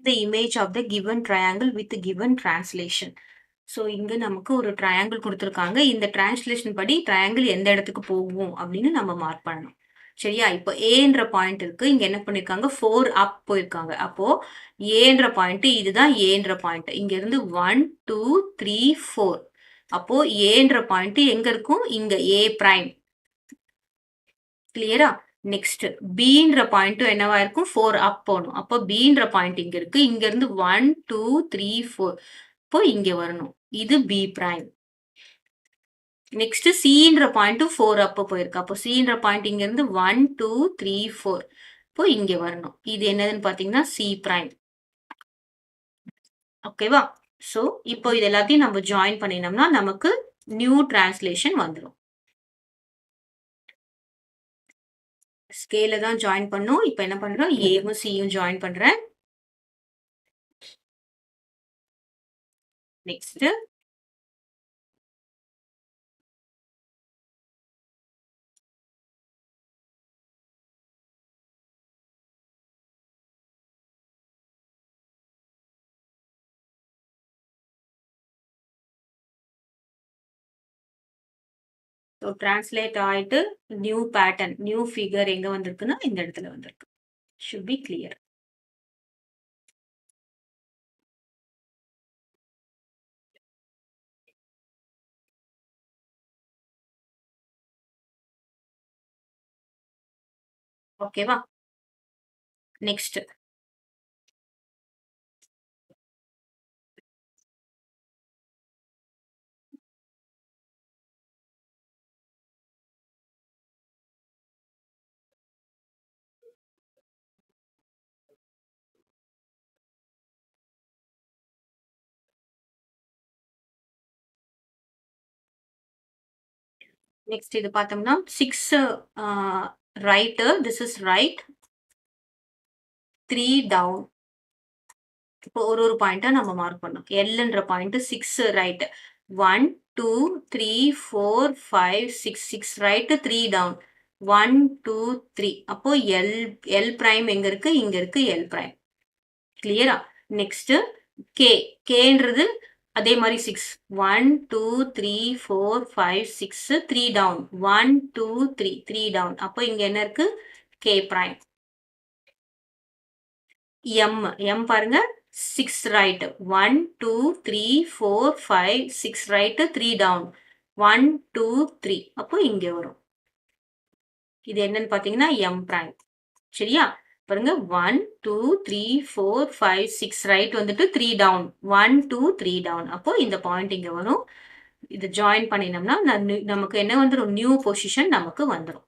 the image of the given triangle with the given translation. So இங்க நமக்கு ஒரு triangle கொடுத்துருக்காங்க. இந்த டிரான்ஸ்லேஷன் படி ட்ரையாங்கிள் எந்த இடத்துக்கு போகும் அப்படின்னு நம்ம மார்க் பண்ணணும். சரியா? இப்போ ஏன்ற பாயிண்ட் இருக்கு. இங்க என்ன பண்ணிருக்காங்க? 4 அப் போயிருக்காங்க. அப்போ ஏன்ற பாயிண்ட் இதுதான் ஏன்ற பாயிண்ட். இங்க இருந்து 1 2 3 4. அப்போ ஏன்ற பாயிண்ட் எங்க இருக்கும்? இங்க ஏ பிரைம். கிளியரா? நெக்ஸ்ட் பீன்ற பாயிண்ட்டும் என்னவா இருக்கும்? 4 அப் போகணும். அப்போ பீன்ற பாயிண்ட் இங்க இருக்கு. இங்க இருந்து 1 2 3 4. இப்போ இங்க வரணும். இது பி பிரைம். நெக்ஸ்ட் சின்ற பாயிண்ட்டும் 4 அப் போயிருக்கு. அப்போ சின்ற பாயிண்ட் இங்க இருந்து 1 2 3 4. இப்போ இங்க வரணும். இது என்னதுன்னு பாத்தீங்கன்னா சி பிரைம். ஓகேவா? சோ இப்போ இது எல்லாத்தையும் நம்ம ஜாயின் பண்ணினோம்னா நமக்கு நியூ டிரான்ஸ்லேஷன் வந்துடும். ஸ்கேல தான் ஜாயின் பண்ணும். இப்போ என்ன பண்றோம்? ஏவும் சியும் ஜாயின் பண்றேன். நெக்ஸ்ட் ஸோ டிரான்ஸ்லேட் ஆயிட்டு நியூ பேட்டர்ன், நியூ ஃபிகர் எங்க வந்திருக்குன்னா இந்த இடத்துல வந்திருக்கு. Should be clear. ஓகேவா? நெக்ஸ்ட் இது பார்த்தோம்னா 6 right, this is right, 3 down. இப்போ ஒரு பாயிண்டா நம்ம மார்க் பண்ணோம். எல்ன்ற பாயிண்ட் 6 ரைட், 1 2 3 4 5 6 6 ரைட் 3 டவுன், 1 2 3. அப்போ எல் எல் பிரைம் எங்க இருக்கு? இங்க இருக்கு எல் பிரைம். கிளியரா? நெக்ஸ்ட் கே, கேன்றது அதே மாதிரி 6, 1 2 3 4 5 6 3 டவுன், 1 2 3 3 டவுன். அப்போ இங்க என்ன இருக்கு? K prime. எம், எம் பாருங்க 6 ரைட், 1 2 3 4 5 6 ரைட் 3 டவுன், 1 2 3. அப்போ இங்க வரும். இது என்னன்னு பாத்தீங்கன்னா எம் பிரைம். சரியா? பாருங்க 1 2 3 4 5 6 ரைட் வந்துட்டு 3 டவுன், 1 2 3 டவுன். அப்போ இந்த பாயிண்ட் இங்க வரும். இது ஜாயின் பண்ணினோம்னா நமக்கு என்ன வந்துடும்? நியூ பொசிஷன் நமக்கு வந்துடும்.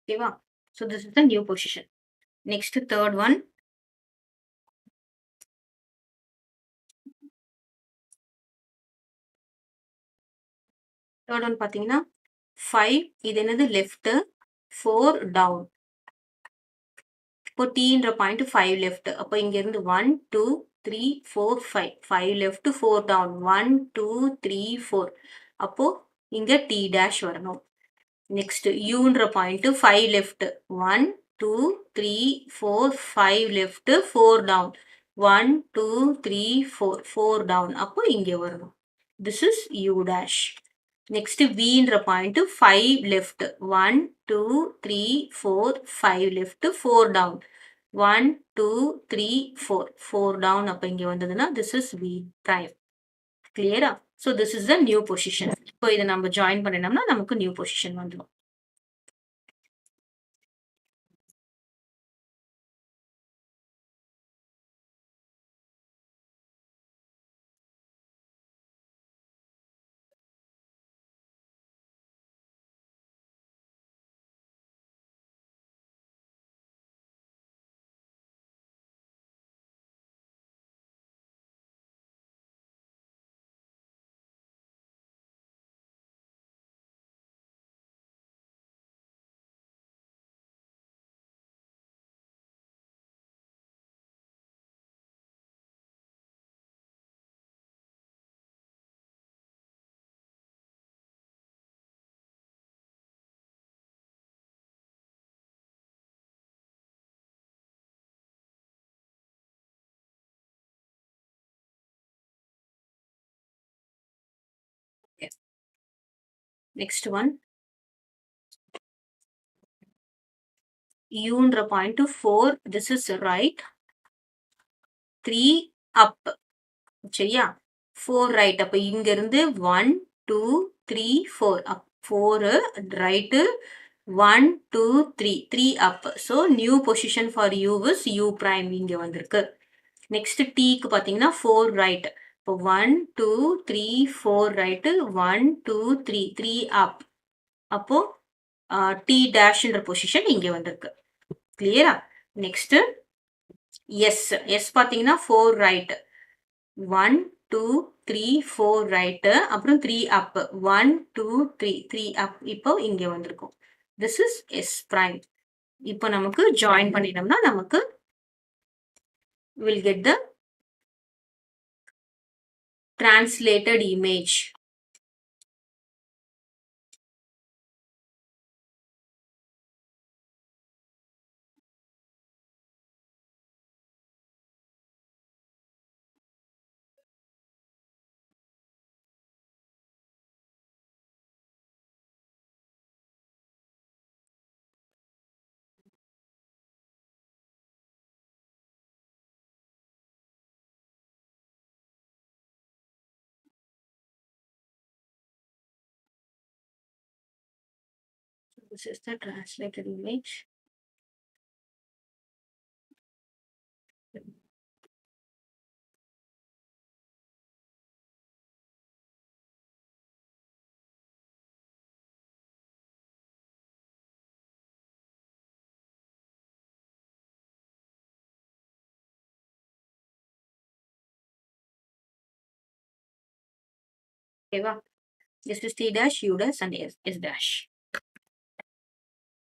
ஓகேவா? So this is the new position. Next third one. Third one பாத்தீங்கன்னா 5, இது என்னது? Left, 4 down. இப்போ டீன்ற பாயிண்ட் 5 லெஃப்ட். அப்போ இங்க இருந்து 1 2 3 4 5 5 லெஃப்ட் 4 டவுன், 1 2 3 4. அப்போ இங்க டி டேஷ் வரணும். நெக்ஸ்ட் யூன்ற point 5 left, 1 2 3 4 5 left 4 down, 1 2 3 4 4 down. அப்போ இங்க வரணும். This is U dash. Next வின்ற point 5 left 1 2 3 4 5 left 4 down 1 2 3 4 4 down அப்ப இங்க வந்ததுன்னா this is V prime கிளியரா so this is the new position இப்போ இதை நம்ம ஜாயின் பண்ணினோம்னா நமக்கு நியூ பொசிஷன் வந்துடும் நெக்ஸ்ட் ஒன் யூன்ற point 4 this is right 3 up சரியா 4 ரைட் அப்ப இங்க இருந்து 1 2 3 4 அப் 4 right 1 2 3 3 up so new position for u is u prime இங்க வந்திருக்கு நெக்ஸ்ட் டீக்கு பாத்தீங்கன்னா 4 ரைட் இப்போ 1 2 3 4 ரைட் 1 2 3 3 அப் அப்போ டி டேஷ்ன்ற பொசிஷன் இங்க வந்திருக்கு கிளியரா நெக்ஸ்ட் எஸ் எஸ் பாத்தீங்கன்னா 4 ரைட் 1 2 3 4 ரைட் அப்புறம் 3 அப் 1 2 3 3 அப் இப்போ இங்க வந்திருக்கும் திஸ் இஸ் எஸ் பிரைம் இப்போ நமக்கு ஜாயின் பண்ணிட்டோம்னா நமக்கு will get the translated image this is the translated image ஓகேவா this is t dash u dash and s dash